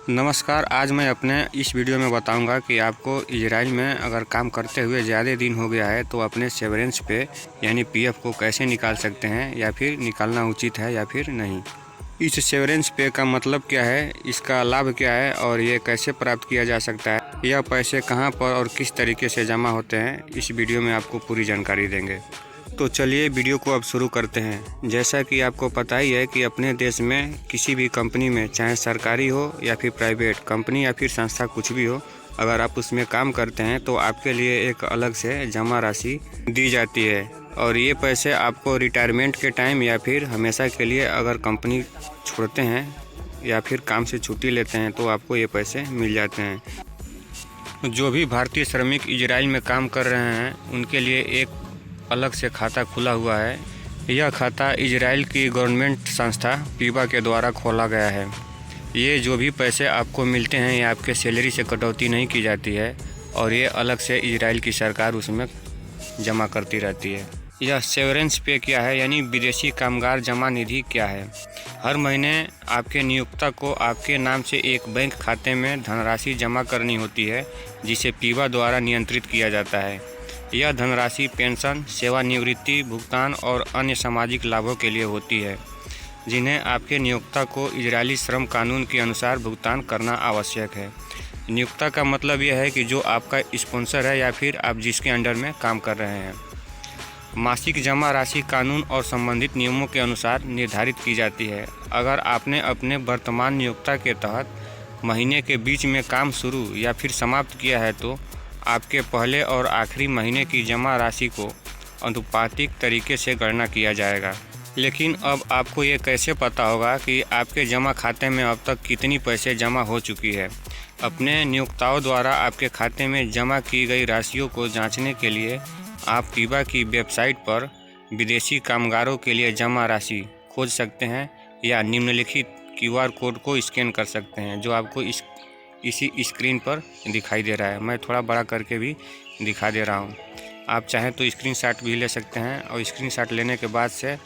नमस्कार। आज मैं अपने इस वीडियो में बताऊंगा कि आपको इजराइल में अगर काम करते हुए ज़्यादा दिन हो गया है तो अपने सेवरेंस पे यानी पीएफ को कैसे निकाल सकते हैं या फिर निकालना उचित है या फिर नहीं। इस सेवरेंस पे का मतलब क्या है, इसका लाभ क्या है और ये कैसे प्राप्त किया जा सकता है, यह पैसे कहाँ पर और किस तरीके से जमा होते हैं, इस वीडियो में आपको पूरी जानकारी देंगे। तो चलिए वीडियो को अब शुरू करते हैं। जैसा कि आपको पता ही है कि अपने देश में किसी भी कंपनी में, चाहे सरकारी हो या फिर प्राइवेट कंपनी या फिर संस्था कुछ भी हो, अगर आप उसमें काम करते हैं तो आपके लिए एक अलग से जमा राशि दी जाती है और ये पैसे आपको रिटायरमेंट के टाइम या फिर हमेशा के लिए अगर कंपनी छोड़ते हैं या फिर काम से छुट्टी लेते हैं तो आपको ये पैसे मिल जाते हैं। जो भी भारतीय श्रमिक इजराइल में काम कर रहे हैं उनके लिए एक अलग से खाता खुला हुआ है। यह खाता इजराइल की गवर्नमेंट संस्था पीबा के द्वारा खोला गया है। ये जो भी पैसे आपको मिलते हैं ये आपके सैलरी से कटौती नहीं की जाती है और ये अलग से इजराइल की सरकार उसमें जमा करती रहती है। यह सेवरेंस पे क्या है यानी विदेशी कामगार जमा निधि क्या है। हर महीने आपके नियोक्ता को आपके नाम से एक बैंक खाते में धनराशि जमा करनी होती है जिसे पीबा द्वारा नियंत्रित किया जाता है। यह धनराशि पेंशन, सेवानिवृत्ति भुगतान और अन्य सामाजिक लाभों के लिए होती है जिन्हें आपके नियोक्ता को इजरायली श्रम कानून के अनुसार भुगतान करना आवश्यक है। नियोक्ता का मतलब यह है कि जो आपका स्पॉन्सर है या फिर आप जिसके अंडर में काम कर रहे हैं। मासिक जमा राशि कानून और संबंधित नियमों के अनुसार निर्धारित की जाती है। अगर आपने अपने वर्तमान नियोक्ता के तहत महीने के बीच में काम शुरू या फिर समाप्त किया है तो आपके पहले और आखिरी महीने की जमा राशि को अनुपातिक तरीके से गणना किया जाएगा। लेकिन अब आपको ये कैसे पता होगा कि आपके जमा खाते में अब तक कितनी पैसे जमा हो चुकी है। अपने नियोक्ताओं द्वारा आपके खाते में जमा की गई राशियों को जांचने के लिए आप पीबा की वेबसाइट पर विदेशी कामगारों के लिए जमा राशि खोज सकते हैं या निम्नलिखित QR कोड को स्कैन कर सकते हैं जो आपको इसी स्क्रीन पर दिखाई दे रहा है। मैं थोड़ा बड़ा करके भी दिखा दे रहा हूँ। आप चाहें तो स्क्रीनशॉट भी ले सकते हैं और स्क्रीनशॉट लेने के बाद से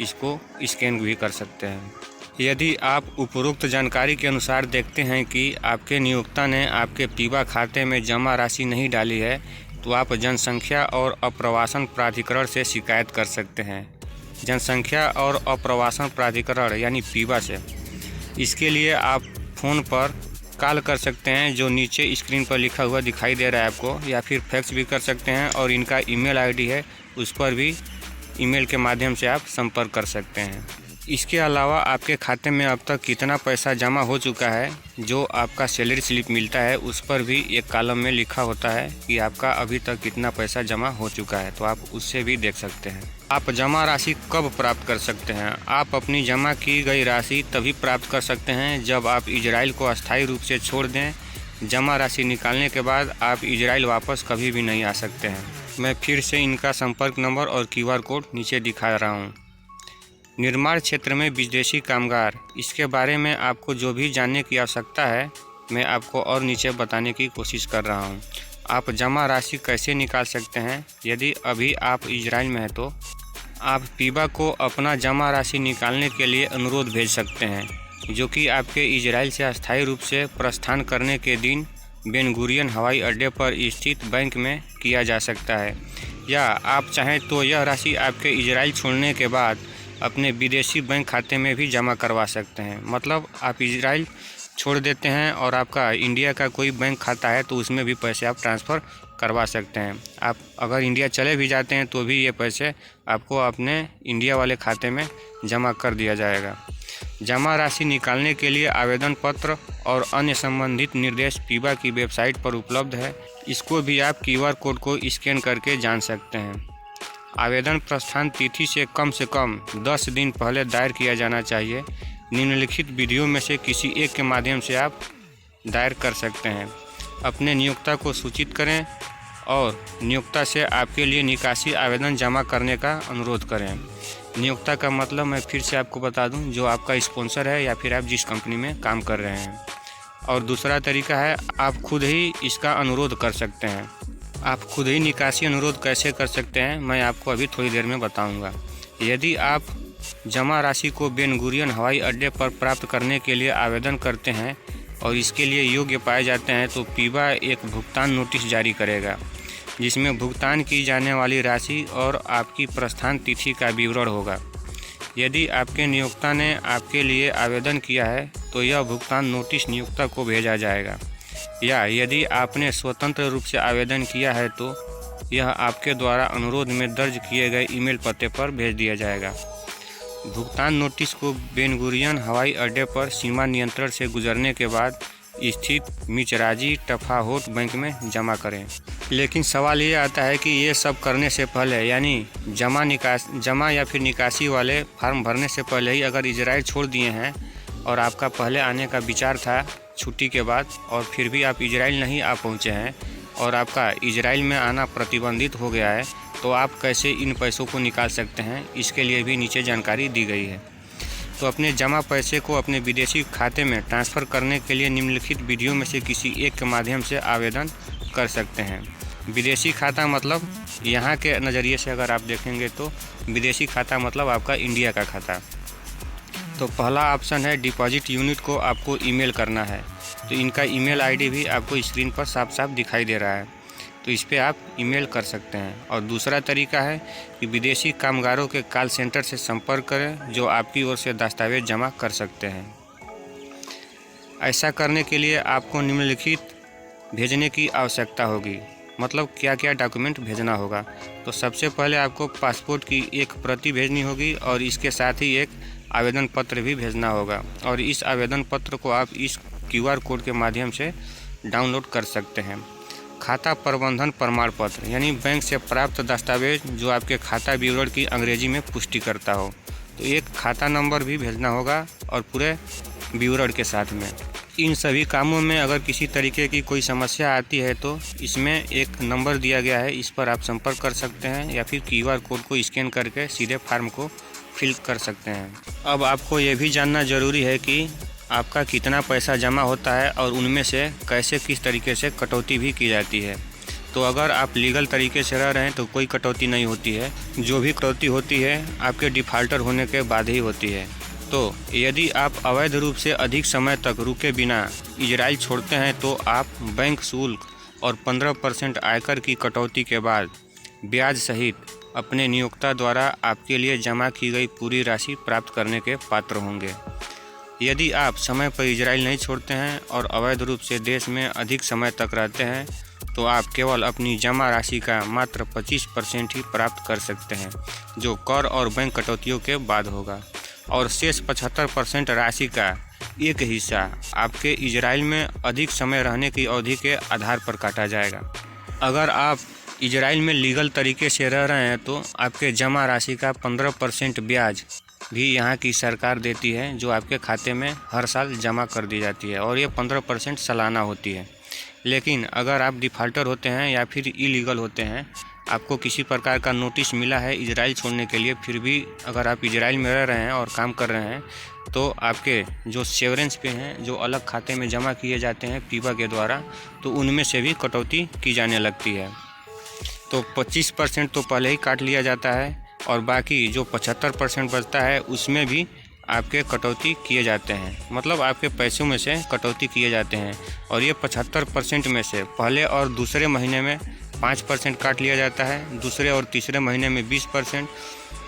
इसको स्कैन भी कर सकते हैं। यदि आप उपरोक्त जानकारी के अनुसार देखते हैं कि आपके नियोक्ता ने आपके पीबा खाते में जमा राशि नहीं डाली है तो आप जनसंख्या और अप्रवासन प्राधिकरण से शिकायत कर सकते हैं। जनसंख्या और अप्रवासन प्राधिकरण यानी पीबा से। इसके लिए आप फ़ोन पर कॉल कर सकते हैं जो नीचे स्क्रीन पर लिखा हुआ दिखाई दे रहा है आपको, या फिर फैक्स भी कर सकते हैं और इनका ईमेल आईडी है उस पर भी ईमेल के माध्यम से आप संपर्क कर सकते हैं। इसके अलावा आपके खाते में अब तक कितना पैसा जमा हो चुका है, जो आपका सैलरी स्लिप मिलता है उस पर भी एक कॉलम में लिखा होता है कि आपका अभी तक कितना पैसा जमा हो चुका है, तो आप उससे भी देख सकते हैं। आप जमा राशि कब प्राप्त कर सकते हैं। आप अपनी जमा की गई राशि तभी प्राप्त कर सकते हैं जब आप इजराइल को अस्थायी रूप से छोड़ दें। जमा राशि निकालने के बाद आप इजराइल वापस कभी भी नहीं आ सकते हैं। मैं फिर से इनका संपर्क नंबर और QR कोड नीचे दिखा रहा हूँ। निर्माण क्षेत्र में विदेशी कामगार, इसके बारे में आपको जो भी जानने की आवश्यकता है मैं आपको और नीचे बताने की कोशिश कर रहा हूँ। आप जमा राशि कैसे निकाल सकते हैं। यदि अभी आप इजराइल में हैं तो आप पीबा को अपना जमा राशि निकालने के लिए अनुरोध भेज सकते हैं जो कि आपके इजराइल से अस्थायी रूप से प्रस्थान करने के दिन बेन गुरियन हवाई अड्डे पर स्थित बैंक में किया जा सकता है, या आप चाहें तो यह राशि आपके इजराइल छोड़ने के बाद अपने विदेशी बैंक खाते में भी जमा करवा सकते हैं। मतलब आप इजराइल छोड़ देते हैं और आपका इंडिया का कोई बैंक खाता है तो उसमें भी पैसे आप ट्रांसफ़र करवा सकते हैं। आप अगर इंडिया चले भी जाते हैं तो भी ये पैसे आपको अपने इंडिया वाले खाते में जमा कर दिया जाएगा। जमा राशि निकालने के लिए आवेदन पत्र और अन्य संबंधित निर्देश पीबा की वेबसाइट पर उपलब्ध है। इसको भी आप QR कोड को स्कैन करके जान सकते हैं। आवेदन प्रस्थान तिथि से कम 10 दिन पहले दायर किया जाना चाहिए। निम्नलिखित विधियों में से किसी एक के माध्यम से आप दायर कर सकते हैं। अपने नियोक्ता को सूचित करें और नियोक्ता से आपके लिए निकासी आवेदन जमा करने का अनुरोध करें। नियोक्ता का मतलब मैं फिर से आपको बता दूं, जो आपका स्पॉन्सर है या फिर आप जिस कंपनी में काम कर रहे हैं। और दूसरा तरीका है आप खुद ही इसका अनुरोध कर सकते हैं। आप खुद ही निकासी अनुरोध कैसे कर सकते हैं मैं आपको अभी थोड़ी देर में बताऊंगा। यदि आप जमा राशि को बेन गुरियन हवाई अड्डे पर प्राप्त करने के लिए आवेदन करते हैं और इसके लिए योग्य पाए जाते हैं तो पीबा एक भुगतान नोटिस जारी करेगा, जिसमें भुगतान की जाने वाली राशि और आपकी प्रस्थान तिथि का विवरण होगा। यदि आपके नियोक्ता ने आपके लिए आवेदन किया है तो यह भुगतान नोटिस नियोक्ता को भेजा जाएगा, या यदि आपने स्वतंत्र रूप से आवेदन किया है तो यह आपके द्वारा अनुरोध में दर्ज किए गए ईमेल पते पर भेज दिया जाएगा। भुगतान नोटिस को बेन गुरियन हवाई अड्डे पर सीमा नियंत्रण से गुजरने के बाद स्थित मिचराजी टफाहोट बैंक में जमा करें। लेकिन सवाल ये आता है कि ये सब करने से पहले, यानी जमा या फिर निकासी वाले फार्म भरने से पहले ही अगर इजराइल छोड़ दिए हैं और आपका पहले आने का विचार था छुट्टी के बाद और फिर भी आप इजराइल नहीं आ पहुँचे हैं और आपका इजराइल में आना प्रतिबंधित हो गया है, तो आप कैसे इन पैसों को निकाल सकते हैं, इसके लिए भी नीचे जानकारी दी गई है। तो अपने जमा पैसे को अपने विदेशी खाते में ट्रांसफ़र करने के लिए निम्नलिखित विधियों में से किसी एक के माध्यम से आवेदन कर सकते हैं। विदेशी खाता मतलब यहाँ के नज़रिए से अगर आप देखेंगे तो विदेशी खाता मतलब आपका इंडिया का खाता। तो पहला ऑप्शन है डिपॉजिट यूनिट को आपको ईमेल करना है, तो इनका ईमेल आईडी भी आपको स्क्रीन पर साफ साफ दिखाई दे रहा है, तो इस पर आप ईमेल कर सकते हैं। और दूसरा तरीका है कि विदेशी कामगारों के कॉल सेंटर से संपर्क करें जो आपकी ओर से दस्तावेज जमा कर सकते हैं। ऐसा करने के लिए आपको निम्नलिखित भेजने की आवश्यकता होगी, मतलब क्या क्या डॉक्यूमेंट भेजना होगा। तो सबसे पहले आपको पासपोर्ट की एक प्रति भेजनी होगी और इसके साथ ही एक आवेदन पत्र भी भेजना होगा, और इस आवेदन पत्र को आप इस QR कोड के माध्यम से डाउनलोड कर सकते हैं। खाता प्रबंधन प्रमाण पत्र यानी बैंक से प्राप्त दस्तावेज जो आपके खाता विवरण की अंग्रेजी में पुष्टि करता हो, तो एक खाता नंबर भी भेजना होगा और पूरे विवरण के साथ में। इन सभी कामों में अगर किसी तरीके की कोई समस्या आती है तो इसमें एक नंबर दिया गया है, इस पर आप संपर्क कर सकते हैं या फिर QR कोड को स्कैन करके सीधे फॉर्म को फिल कर सकते हैं। अब आपको ये भी जानना ज़रूरी है कि आपका कितना पैसा जमा होता है और उनमें से कैसे किस तरीके से कटौती भी की जाती है। तो अगर आप लीगल तरीके से रह रहे हैं तो कोई कटौती नहीं होती है, जो भी कटौती होती है आपके डिफ़ाल्टर होने के बाद ही होती है। तो यदि आप अवैध रूप से अधिक समय तक रुके बिना इजराइल छोड़ते हैं तो आप बैंक शुल्क और 15% आयकर की कटौती के बाद ब्याज सहित अपने नियोक्ता द्वारा आपके लिए जमा की गई पूरी राशि प्राप्त करने के पात्र होंगे। यदि आप समय पर इजराइल नहीं छोड़ते हैं और अवैध रूप से देश में अधिक समय तक रहते हैं तो आप केवल अपनी जमा राशि का मात्र 25% ही प्राप्त कर सकते हैं, जो कर और बैंक कटौतियों के बाद होगा, और शेष 75% राशि का एक हिस्सा आपके इजराइल में अधिक समय रहने की अवधि के आधार पर काटा जाएगा। अगर आप इजराइल में लीगल तरीके से रह रहे हैं तो आपके जमा राशि का 15% ब्याज भी यहाँ की सरकार देती है, जो आपके खाते में हर साल जमा कर दी जाती है, और ये 15% सालाना होती है। लेकिन अगर आप डिफ़ाल्टर होते हैं या फिर इलीगल होते हैं, आपको किसी प्रकार का नोटिस मिला है इजराइल छोड़ने के लिए, फिर भी अगर आप इजराइल में रह रहे हैं और काम कर रहे हैं तो आपके जो सेवरेंस पे हैं, जो अलग खाते में जमा किए जाते हैं पीबा के द्वारा, तो उनमें से भी कटौती की जाने लगती है। तो 25% तो पहले ही काट लिया जाता है और बाकी जो 75% बचता है उसमें भी आपके कटौती किए जाते हैं, मतलब आपके पैसों में से कटौती किए जाते हैं। और ये 75% में से पहले और दूसरे महीने में 5% काट लिया जाता है, दूसरे और तीसरे महीने में 20%,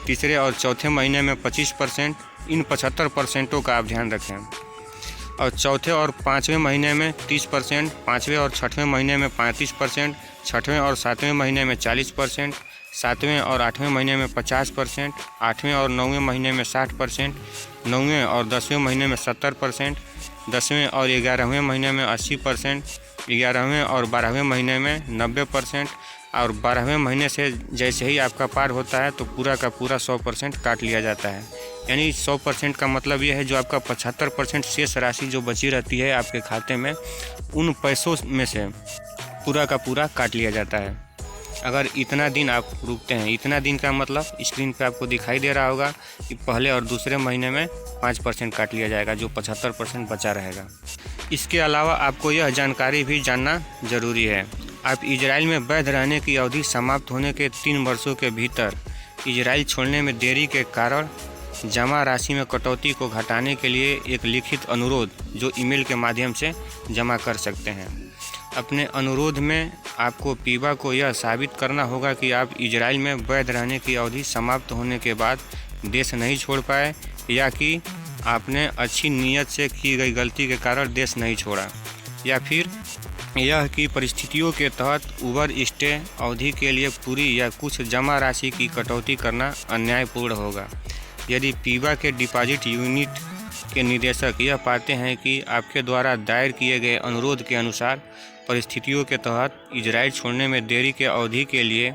तीसरे और चौथे महीने में 25%। इन 75%ों का आप ध्यान रखें। और चौथे और पाँचवें महीने में 30%, पाँचवें और छठवें महीने में 35%, छठवें और सातवें महीने में 40%, सातवें और आठवें महीने में 50%, आठवें और नौवें महीने में 60%, नौवें और 10वें महीने में 70%, 10वें और 11वें महीने में 80%, 11वें और 12वें महीने में 90%, और 12वें महीने से जैसे ही आपका पार होता है तो पूरा का पूरा 100% काट लिया जाता है। यानी 100% का मतलब ये है जो आपका 75% शेष राशि जो बची रहती है आपके खाते में, उन पैसों में से पूरा का पूरा काट लिया जाता है। अगर इतना दिन आप रुकते हैं, इतना दिन का मतलब स्क्रीन पे आपको दिखाई दे रहा होगा कि पहले और दूसरे महीने में 5% काट लिया जाएगा, जो 75% बचा रहेगा। इसके अलावा आपको यह जानकारी भी जानना ज़रूरी है, आप इजराइल में वैध रहने की अवधि समाप्त होने के 3 वर्षों के भीतर इजराइल छोड़ने में देरी के कारण जमा राशि में कटौती को घटाने के लिए एक लिखित अनुरोध जो ईमेल के माध्यम से जमा कर सकते हैं। अपने अनुरोध में आपको पीबा को यह साबित करना होगा कि आप इजराइल में वैध रहने की अवधि समाप्त होने के बाद देश नहीं छोड़ पाए, या कि आपने अच्छी नीयत से की गई गलती के कारण देश नहीं छोड़ा, या फिर यह कि परिस्थितियों के तहत ओवर स्टे अवधि के लिए पूरी या कुछ जमा राशि की कटौती करना अन्यायपूर्ण होगा। यदि पीबा के डिपॉजिट यूनिट के निदेशक यह पाते हैं कि आपके द्वारा दायर किए गए अनुरोध के अनुसार परिस्थितियों के तहत इजराइल छोड़ने में देरी के अवधि के लिए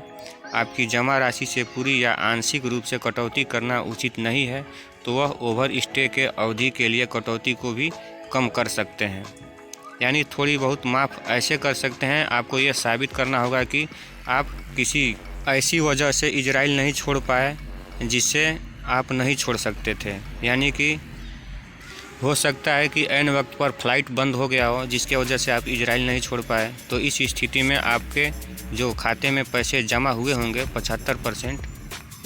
आपकी जमा राशि से पूरी या आंशिक रूप से कटौती करना उचित नहीं है, तो वह ओवर स्टे के अवधि के लिए कटौती को भी कम कर सकते हैं, यानी थोड़ी बहुत माफ़ ऐसे कर सकते हैं। आपको यह साबित करना होगा कि आप किसी ऐसी वजह से इजराइल नहीं छोड़ पाए जिससे आप नहीं छोड़ सकते थे, यानी कि हो सकता है कि ऐन वक्त पर फ्लाइट बंद हो गया हो जिसके वजह से आप इजराइल नहीं छोड़ पाए। तो इस स्थिति में आपके जो खाते में पैसे जमा हुए होंगे 75%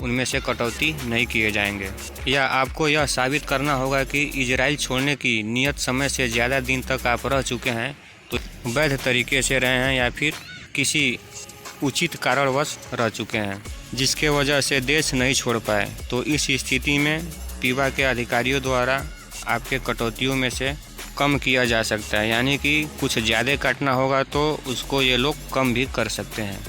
उनमें से कटौती नहीं किए जाएंगे। या आपको यह साबित करना होगा कि इजराइल छोड़ने की नियत समय से ज़्यादा दिन तक आप रह चुके हैं, तो वैध तरीके से रहे हैं या फिर किसी उचित कारणवश रह चुके हैं जिसके वजह से देश नहीं छोड़ पाए। तो इस स्थिति में पीबा के अधिकारियों द्वारा आपके कटौतियों में से कम किया जा सकता है, यानी कि कुछ ज़्यादा काटना होगा तो उसको ये लोग कम भी कर सकते हैं।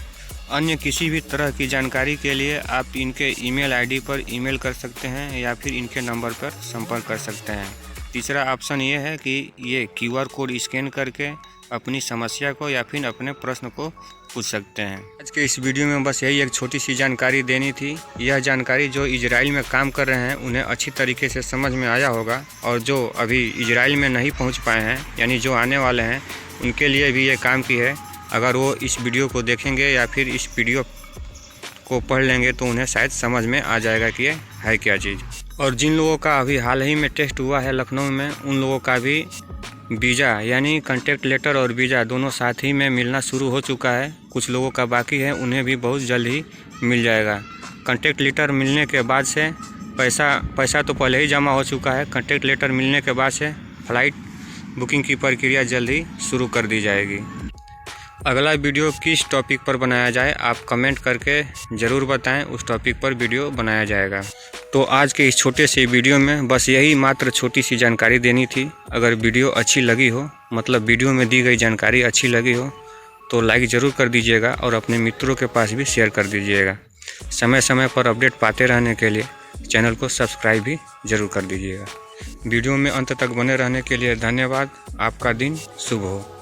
अन्य किसी भी तरह की जानकारी के लिए आप इनके ईमेल आईडी पर ईमेल कर सकते हैं या फिर इनके नंबर पर संपर्क कर सकते हैं। तीसरा ऑप्शन ये है कि ये QR कोड स्कैन करके अपनी समस्या को या फिर अपने प्रश्न को पूछ सकते हैं। आज के इस वीडियो में बस यही एक छोटी सी जानकारी देनी थी। यह जानकारी जो इजराइल में काम कर रहे हैं उन्हें अच्छी तरीके से समझ में आया होगा, और जो अभी इजराइल में नहीं पहुंच पाए हैं यानी जो आने वाले हैं उनके लिए भी ये काम की है। अगर वो इस वीडियो को देखेंगे या फिर इस वीडियो को पढ़ लेंगे तो उन्हें शायद समझ में आ जाएगा कि ये है क्या चीज़। और जिन लोगों का अभी हाल ही में टेस्ट हुआ है लखनऊ में, उन लोगों का भी वीज़ा यानी कॉन्टैक्ट लेटर और वीज़ा दोनों साथ ही में मिलना शुरू हो चुका है। कुछ लोगों का बाकी है, उन्हें भी बहुत जल्द ही मिल जाएगा। कॉन्टैक्ट लेटर मिलने के बाद से पैसा तो पहले ही जमा हो चुका है। कॉन्टैक्ट लेटर मिलने के बाद से फ़्लाइट बुकिंग की प्रक्रिया जल्द ही शुरू कर दी जाएगी। अगला वीडियो किस टॉपिक पर बनाया जाए आप कमेंट करके ज़रूर बताएं, उस टॉपिक पर वीडियो बनाया जाएगा। तो आज के इस छोटे से वीडियो में बस यही मात्र छोटी सी जानकारी देनी थी। अगर वीडियो अच्छी लगी हो, मतलब वीडियो में दी गई जानकारी अच्छी लगी हो, तो लाइक ज़रूर कर दीजिएगा और अपने मित्रों के पास भी शेयर कर दीजिएगा। समय समय पर अपडेट पाते रहने के लिए चैनल को सब्सक्राइब भी ज़रूर कर दीजिएगा। वीडियो में अंत तक बने रहने के लिए धन्यवाद। आपका दिन शुभ हो।